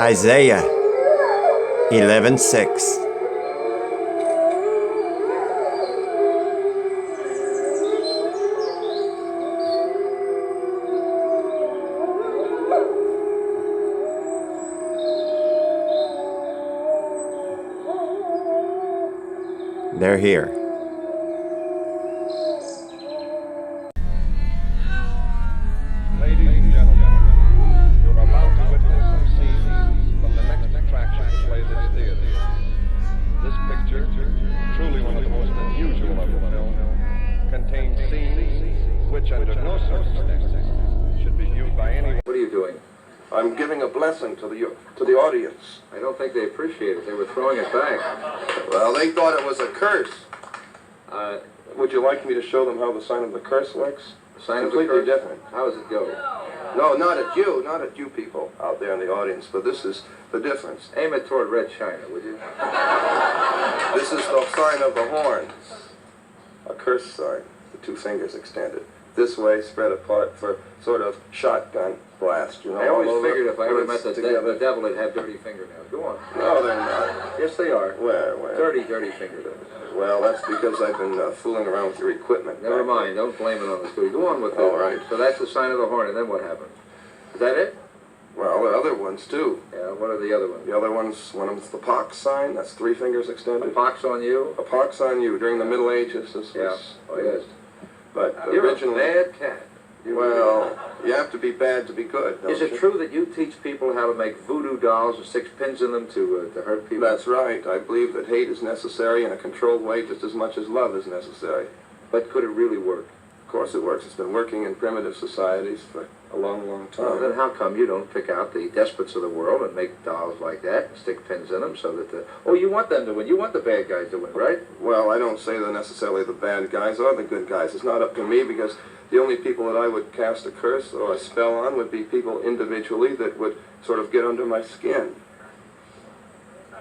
Isaiah 11:6. They're here. Ladies and gentlemen, you're about to witness some scenes from the next attraction to play this theater. This picture, truly one of the most unusual of the film, contains scenes which under no circumstances should be viewed by anyone. What are you doing? I'm giving a blessing to the audience. I don't think they appreciate it. They were throwing it back. Well, they thought it was a curse. Would you like me to show them how the sign of the curse works? Sign of the Completely curse? different. How does it go? No, not at you people out there in the audience, but this is the difference. Aim it toward Red China, would you? This is the sign of the horns. A curse sign, the two fingers extended. This way, spread apart for sort of shotgun blast, you know. I always all over, figured if I ever met the together. devil, it'd have dirty fingernails. Go on. No, they're not. Yes, they are. Where? Dirty fingernails. Well, that's because I've been fooling around with your equipment. Never mind. Don't blame it on the studio. Go on with it. All right. So that's the sign of the horn, and then what happens? Is that it? Well, the other ones, too. Yeah, what are the other ones? The other ones, one of them's the pox sign. That's three fingers A extended. pox on you? A pox on you. During the Middle Ages, this Yeah. was... Oh, yes. But You're originally... a bad cat. Well, you have to be bad to be good, don't Is it you? true that you teach people how to make voodoo dolls with 6 pins in them to hurt people? That's right. I believe that hate is necessary in a controlled way just as much as love is necessary. But could it really work? Of course it works. It's been working in primitive societies for a long, long Well, then time. how come you don't pick out the despots of the world and make dolls like that and stick pins in them so that the... Oh, you want them to win. You want the bad guys to win, right? Well, I don't say they're necessarily the bad guys or the good guys. It's not up to me because the only people that I would cast a curse or a spell on would be people individually that would sort of get under my skin.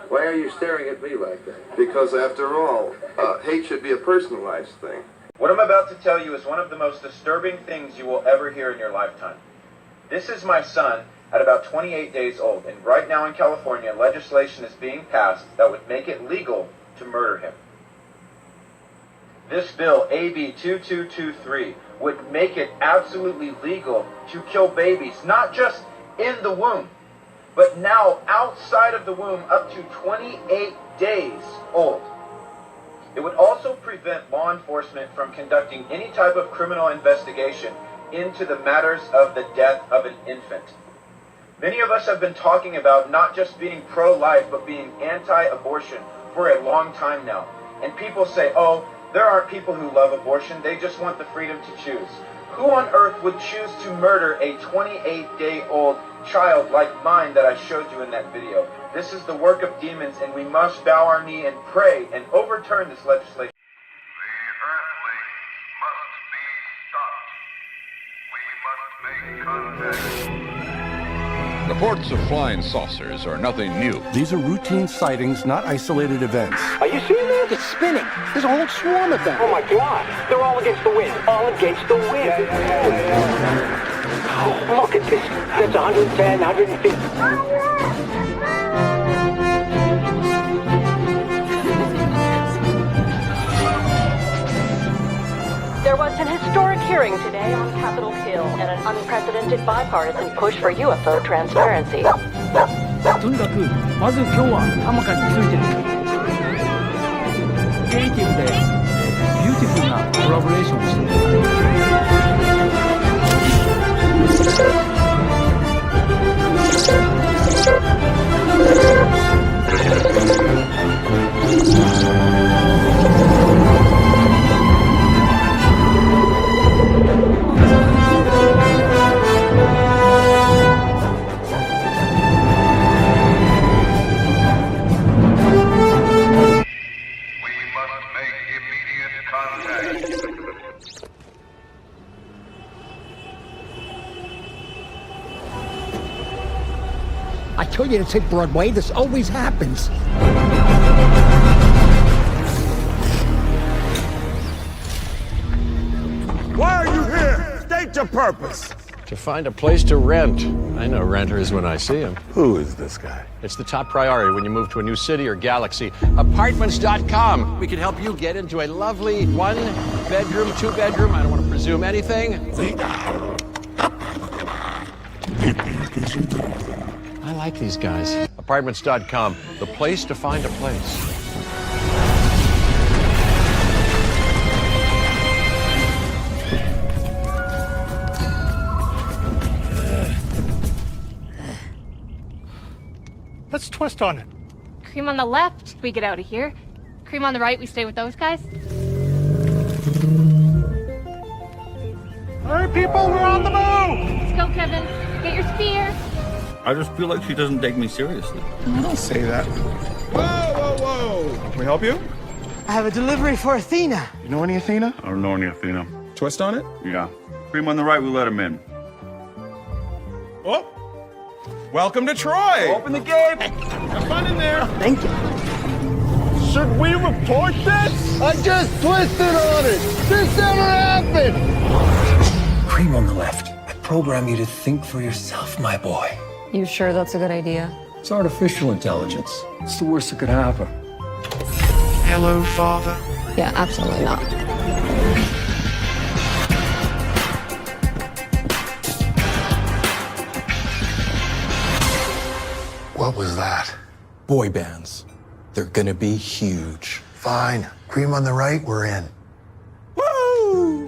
Why are you staring at me like that? Because after all, hate should be a personalized thing. What I'm about to tell you is one of the most disturbing things you will ever hear in your lifetime. This is my son at about 28 days old, and right now in California, legislation is being passed that would make it legal to murder him. This bill, AB 2223, would make it absolutely legal to kill babies, not just in the womb, but now outside of the womb up to 28 days old. It would also prevent law enforcement from conducting any type of criminal investigation into the matters of the death of an infant. Many of us have been talking about not just being pro-life, but being anti-abortion for a long time now. And people say, oh, there aren't people who love abortion, they just want the freedom to choose. Who on earth would choose to murder a 28-day-old child like mine that I showed you in that video? This is the work of demons, and we must bow our knee and pray and overturn this legislation. The earthly must be stopped. We must make contact. Reports of flying saucers are nothing new. These are routine sightings, not isolated events. Are you seeing that? It's spinning. There's a whole swarm of them. Oh my God. They're all against the wind. All against the wind. Oh, look at this. That's 110, 150. There was an historic hearing today on Capitol Hill and an unprecedented bipartisan push for UFO transparency. とにかくまず今日はハマカについてクリエイティブでビューティフルなコラボレーションをI tell you, it's hit Broadway. This always happens. Why are you here? State your purpose. To find a place to rent. I know renters when I see them. Who is this guy? It's the top priority when you move to a new city or galaxy. Apartments.com. We can help you get into a lovely 1-bedroom, 2-bedroom. I don't want to presume anything. I like these guys. Apartments.com, the place to find a place. Let's twist on it. Cream on the left, we get out of here. Cream on the right, we stay with those guys. All right, people, we're on the move! Let's go, Kevin. Get your spear. I just feel like she doesn't take me seriously. Don't say that. Whoa, whoa, whoa! Can we help you? I have a delivery for Athena. You know any Athena? I don't know any Athena. Twist on it? Yeah. Cream on the right, we let him in. Oh! Welcome to Troy! Open the gate. Have fun in there! Thank you. Should we report this? I just twisted on it. This never happened. Cream on the left. I program you to think for yourself, my boy. You sure that's a good idea? It's artificial intelligence. It's the worst that could happen. Hello, Father. Yeah, absolutely not. What was that? Boy bands. They're gonna be huge. Fine. Cream on the right, we're in.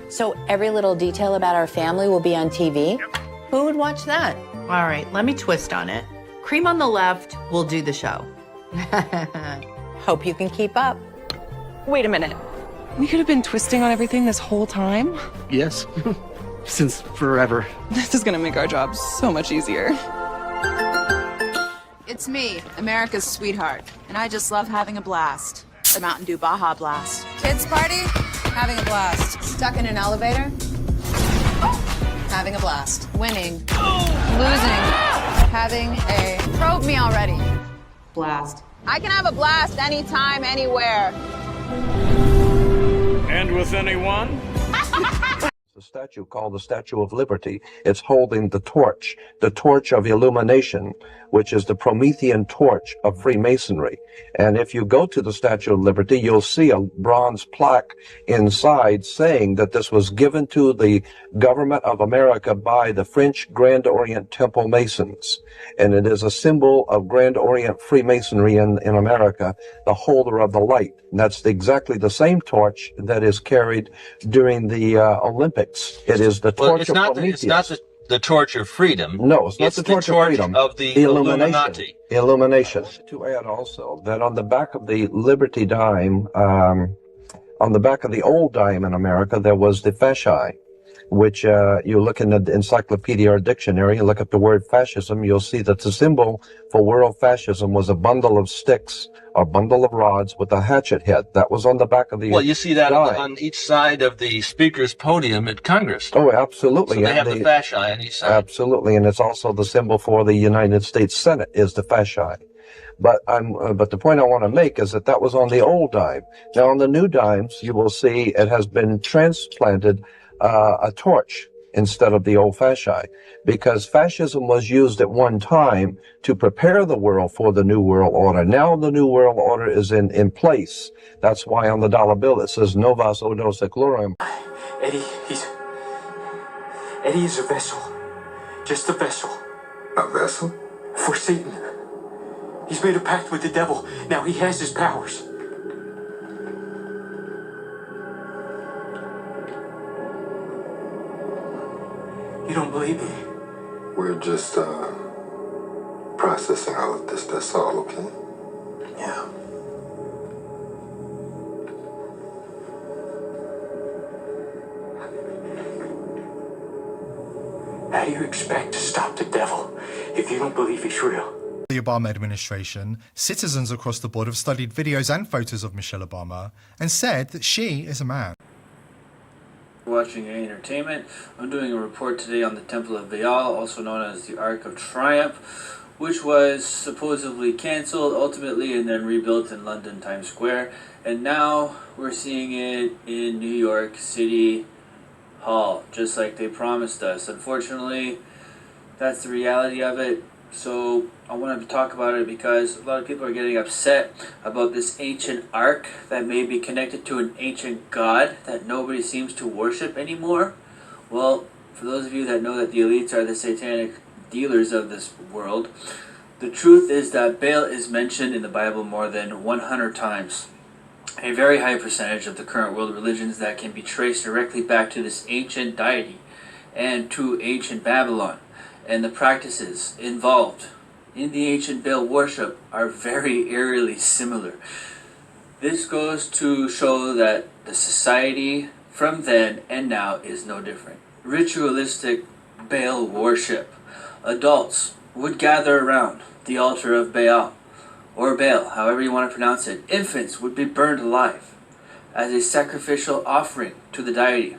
So every little detail about our family will be on TV? Yep. Who would watch that? All right, let me twist on it. Cream on the left will do the show. Hope you can keep up. Wait a minute. We could have been twisting on everything this whole time? Yes. Since forever. This is gonna make our job so much easier. It's me, America's sweetheart, and I just love having a blast. The Mountain Dew Baja Blast. Kids party? Having a blast. Stuck in an elevator? Having a blast. Winning. Losing. Having a... Probe me already. Blast. I can have a blast anytime, anywhere. And with anyone? A statue called the Statue of Liberty. It's holding the torch of illumination, which is the Promethean torch of Freemasonry. And if you go to the Statue of Liberty, you'll see a bronze plaque inside saying that this was given to the government of America by the French Grand Orient Temple Masons. And it is a symbol of Grand Orient Freemasonry in America, the holder of the light. And that's exactly the same torch that is carried during the Olympics. It is the torch of Prometheus. It's not the torch of freedom. No, it's not the torch of freedom. Of the Illuminati. Illumination. To add also that on the back of the Liberty dime, on the back of the old dime in America, there was the fasci, which you look in the encyclopedia or dictionary, you look at the word fascism, you'll see that the symbol for world fascism was a bundle of sticks, or bundle of rods with a hatchet head. That was on the back of the Well, you see that dime. on each side of the speaker's podium at Congress. Oh, absolutely. So they have the fasci on each side. Absolutely, and it's also the symbol for the United States Senate is the fasci. But the point I want to make is that was on the old dime. Now, on the new dimes, you will see it has been transplanted a torch instead of the old fasci, because fascism was used at one time to prepare the world for the New World Order. Now the New World Order is in place. That's why on the dollar bill it says Novus Ordo Seclorum. Eddie is a vessel. Just a vessel. A vessel? For Satan. He's made a pact with the devil. Now he has his powers. You don't believe me? We're just, processing all of this, that's all, okay? Yeah. How do you expect to stop the devil if you don't believe he's real? The Obama administration, citizens across the board have studied videos and photos of Michelle Obama and said that she is a man. Watching A Entertainment. I'm doing a report today on the Temple of Baal, also known as the Ark of Triumph, which was supposedly cancelled ultimately and then rebuilt in London Times Square. And now we're seeing it in New York City, hall, just like they promised us. Unfortunately, that's the reality of it. So I wanted to talk about it because a lot of people are getting upset about this ancient ark that may be connected to an ancient god that nobody seems to worship anymore. Well, for those of you that know that the elites are the satanic dealers of this world, the truth is that Baal is mentioned in the Bible more than 100 times. A very high percentage of the current world religions that can be traced directly back to this ancient deity and to ancient Babylon. And the practices involved in the ancient Baal worship are very eerily similar. This goes to show that the society from then and now is no different. Ritualistic Baal worship. Adults would gather around the altar of Baal, or Baal, however you want to pronounce it. Infants would be burned alive as a sacrificial offering to the deity.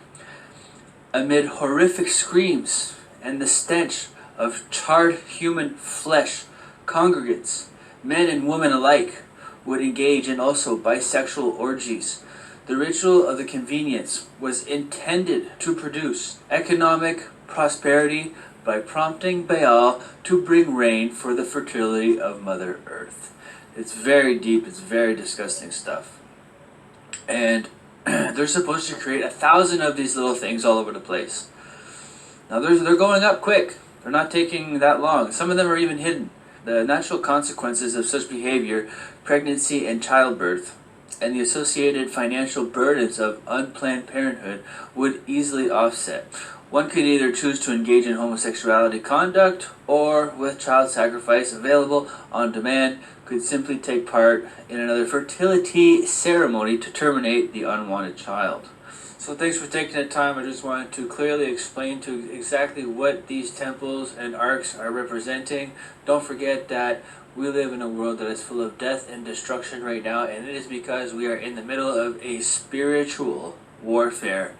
Amid horrific screams and the stench of charred human flesh, congregants, men and women alike, would engage in also bisexual orgies. The ritual of the convenience was intended to produce economic prosperity by prompting Baal to bring rain for the fertility of Mother Earth. It's very deep, it's very disgusting stuff. And they're supposed to create 1,000 of these little things all over the place. Now they're going up quick. They're not taking that long. Some of them are even hidden. The natural consequences of such behavior, pregnancy and childbirth, and the associated financial burdens of unplanned parenthood would easily offset. One could either choose to engage in homosexuality conduct, or with child sacrifice available on demand, could simply take part in another fertility ceremony to terminate the unwanted child. So thanks for taking the time. I just wanted to clearly explain to exactly what these temples and arks are representing. Don't forget that we live in a world that is full of death and destruction right now, and it is because we are in the middle of a spiritual warfare